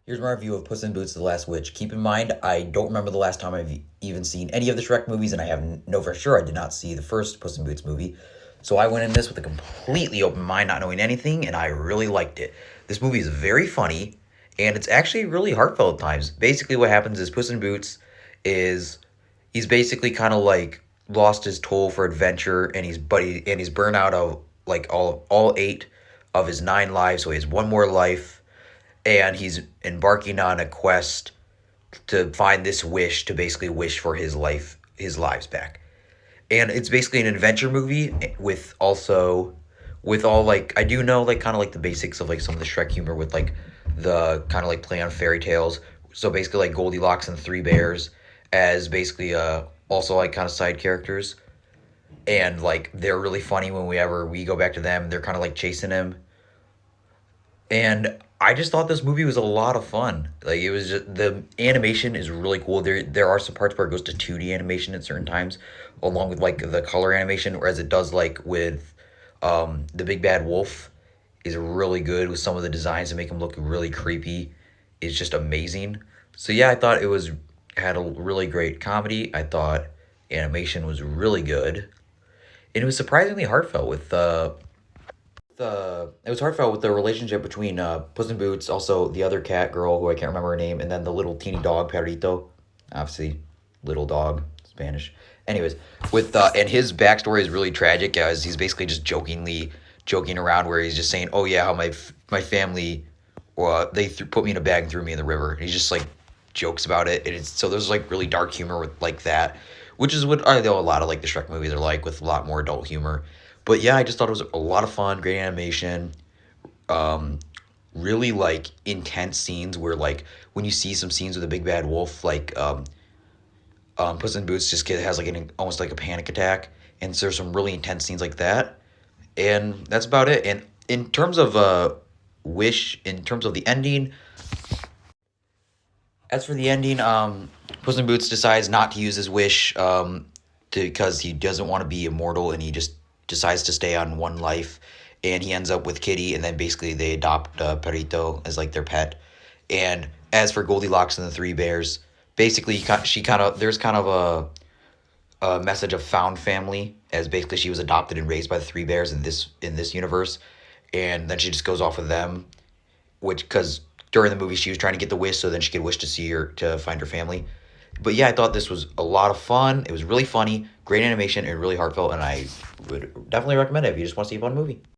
Here's my review of Puss in Boots: The Last Witch. Keep in mind, I don't remember the last time I've even seen any of the Shrek movies, and I have know for sure I did not see the first Puss in Boots movie. So I went in this with a completely open mind, not knowing anything, and I really liked it. This movie is very funny, and it's actually really heartfelt at times. Basically, what happens is Puss in Boots is he's basically kind of like lost his toll for adventure, and he's burned out of like all eight of his nine lives, so he has one more life and he's embarking on a quest to find this wish to basically wish for his lives back. And it's basically an adventure movie with all like I do know like kind of like the basics of like some of the Shrek humor with like the kind of like play on fairy tales. So basically like Goldilocks and the Three Bears as basically also like kind of side characters, and like they're really funny whenever we go back to them. They're kind of like chasing him, and I just thought this movie was a lot of fun. Like it was just the animation is really cool. There are some parts where it goes to 2D animation at certain times, along with like the color animation, whereas it does like with the Big Bad Wolf is really good with some of the designs to make him look really creepy. It's just amazing. So yeah, I thought it was had a really great comedy. I thought animation was really good, and it was surprisingly heartfelt with the it was heartfelt with the relationship between Puss in Boots, also the other cat girl who I can't remember her name, and then the little teeny dog Perrito, obviously little dog Spanish. Anyways, with and his backstory is really tragic as he's basically just joking around where he's just saying, "Oh yeah, how my family, they put me in a bag and threw me in the river." And he just like jokes about it, and it's so there's like really dark humor with like that, which is what I know a lot of like the Shrek movies are like with a lot more adult humor. But yeah, I just thought it was a lot of fun, great animation, um, really like intense scenes where like when you see some scenes with a big bad wolf, like Puss in Boots just has like an almost like a panic attack, and so there's some really intense scenes like that, and that's about it. And in terms of wish, in terms of the ending, as for the ending, Puss in Boots decides not to use his wish because he doesn't want to be immortal, and he just decides to stay on one life. And he ends up with Kitty, and then basically they adopt Perrito as like their pet. And as for Goldilocks and the Three Bears, basically she kind of there's kind of a message of found family, as basically she was adopted and raised by the Three Bears in this universe, and then she just goes off with them, which because during the movie she was trying to get the wish so then she could wish to see her to find her family. But yeah, I thought this was a lot of fun. It was really funny, great animation, and really heartfelt, and I would definitely recommend it if you just want to see a fun movie.